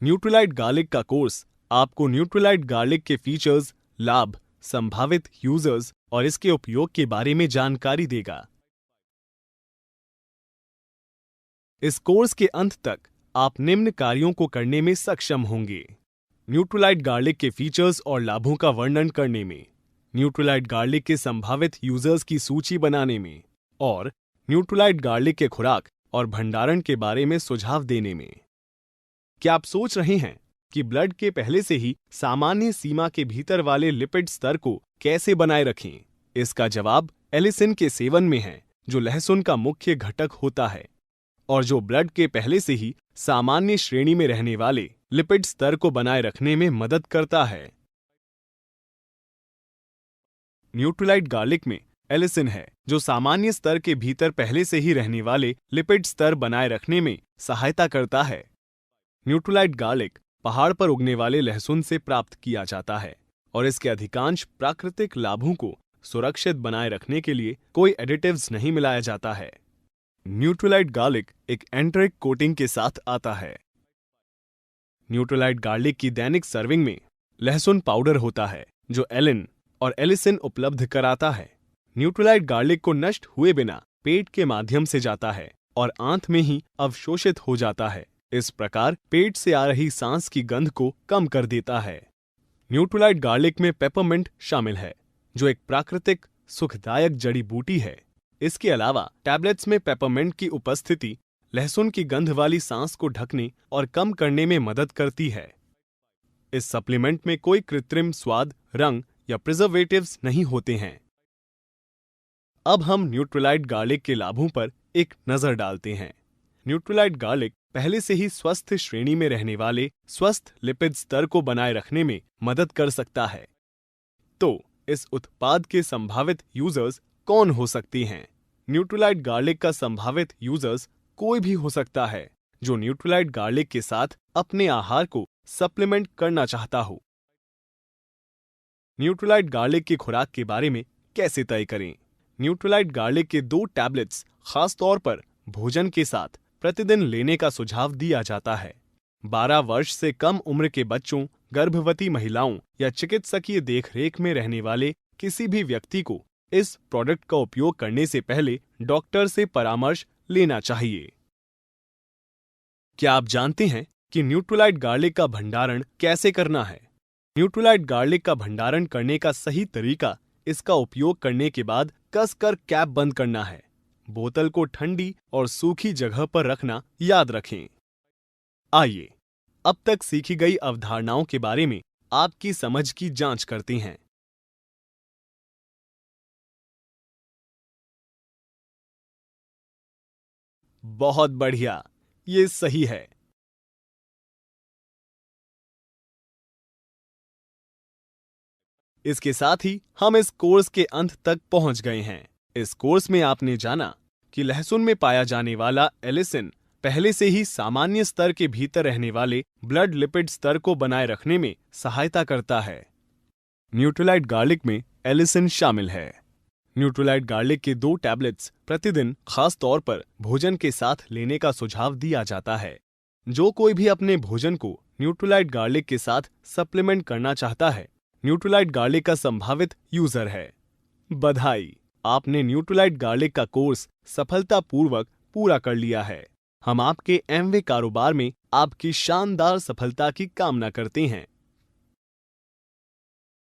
Nutrilite garlic का course आपको Nutrilite garlic के फीचर्स, लाभ, संभावित यूजर्स और इसके उपयोग के बारे में जानकारी देगा। इस कोर्स के अंत तक आप निम्न कार्यों को करने में सक्षम होंगे: न्यूट्रीलाइट गार्लिक के फीचर्स और लाभों का वर्णन करने में, न्यूट्रीलाइट गार्लिक के संभावित यूजर्स की सूची बनाने में और न्यूट्रीलाइट गार्लिक के खुराक और भंडारण के बारे में सुझाव देने में। क्या आप सोच रहे हैं कि ब्लड के पहले से ही सामान्य सीमा के भीतर वाले लिपिड स्तर को कैसे बनाए रखें? इसका जवाब एलिसिन के सेवन में है, जो लहसुन का मुख्य घटक होता है और जो ब्लड के पहले से ही सामान्य श्रेणी में रहने वाले लिपिड स्तर को बनाए रखने में मदद करता है। न्यूट्रीलाइट गार्लिक में एलिसिन है, जो सामान्य स्तर के भीतर पहले से ही रहने वाले लिपिड स्तर बनाए रखने में सहायता करता है। न्यूट्रीलाइट गार्लिक पहाड़ पर उगने वाले लहसुन से प्राप्त किया जाता है और इसके अधिकांश प्राकृतिक लाभों को सुरक्षित बनाए रखने के लिए कोई एडिटिव्स नहीं मिलाया जाता है। न्यूट्रीलाइट गार्लिक एक एंटरिक कोटिंग के साथ आता है। न्यूट्रीलाइट गार्लिक की दैनिक सर्विंग में लहसुन पाउडर होता है, जो एलिन और एलिसिन उपलब्ध कराता है। न्यूट्रीलाइट गार्लिक को नष्ट हुए बिना पेट के माध्यम से जाता है और आंत में ही अवशोषित हो जाता है। इस प्रकार पेट से आ रही सांस की गंध को कम कर देता है। न्यूट्रीलाइट गार्लिक में पेपरमिंट शामिल है, जो एक प्राकृतिक सुखदायक जड़ी बूटी है। इसके अलावा टैबलेट्स में पेपरमिंट की उपस्थिति लहसुन की गंध वाली सांस को ढकने और कम करने में मदद करती है। इस सप्लीमेंट में कोई कृत्रिम स्वाद, रंग या प्रिजर्वेटिव्स नहीं होते हैं। अब हम न्यूट्रीलाइट गार्लिक के लाभों पर एक नजर डालते हैं। न्यूट्रीलाइट गार्लिक पहले से ही स्वस्थ श्रेणी में रहने वाले स्वस्थ लिपिड स्तर को बनाए रखने में मदद कर सकता है। तो इस उत्पाद के संभावित यूजर्स कौन हो सकते हैं? न्यूट्रीलाइट गार्लिक का संभावित यूजर्स कोई भी हो सकता है जो न्यूट्रीलाइट गार्लिक के साथ अपने आहार को सप्लीमेंट करना चाहता हो। न्यूट्रीलाइट गार्लिक की खुराक के बारे में कैसे तय करें? न्यूट्रीलाइट गार्लिक के 2 टैबलेट्स खास तौर पर भोजन के साथ प्रतिदिन लेने का सुझाव दिया जाता है। 12 वर्ष से कम उम्र के बच्चों, गर्भवती महिलाओं या चिकित्सकीय देखरेख में रहने वाले किसी भी व्यक्ति को इस प्रोडक्ट का उपयोग करने से पहले डॉक्टर से परामर्श लेना चाहिए। क्या आप जानते हैं कि न्यूट्रीलाइट गार्लिक का भंडारण कैसे करना है? न्यूट्रीलाइट गार्लिक का भंडारण करने का सही तरीका इसका उपयोग करने के बाद कसकर कैप बंद करना है। बोतल को ठंडी और सूखी जगह पर रखना याद रखें। आइए अब तक सीखी गई अवधारणाओं के बारे में आपकी समझ की जांच करते हैं। बहुत बढ़िया, ये सही है। इसके साथ ही हम इस कोर्स के अंत तक पहुंच गए हैं। इस कोर्स में आपने जाना कि लहसुन में पाया जाने वाला एलिसिन पहले से ही सामान्य स्तर के भीतर रहने वाले ब्लड लिपिड स्तर को बनाए रखने में सहायता करता है। न्यूट्रीलाइट गार्लिक में एलिसिन शामिल है। न्यूट्रीलाइट गार्लिक के 2 टैबलेट्स प्रतिदिन खास तौर पर भोजन के साथ लेने का सुझाव दिया जाता है। जो कोई भी अपने भोजन को न्यूट्रीलाइट गार्लिक के साथ सप्लीमेंट करना चाहता है, न्यूट्रीलाइट गार्लिक का संभावित यूजर है। बधाई, आपने न्यूट्रीलाइट गार्लिक का कोर्स सफलतापूर्वक पूरा कर लिया है। हम आपके एमवे कारोबार में आपकी शानदार सफलता की कामना करते हैं।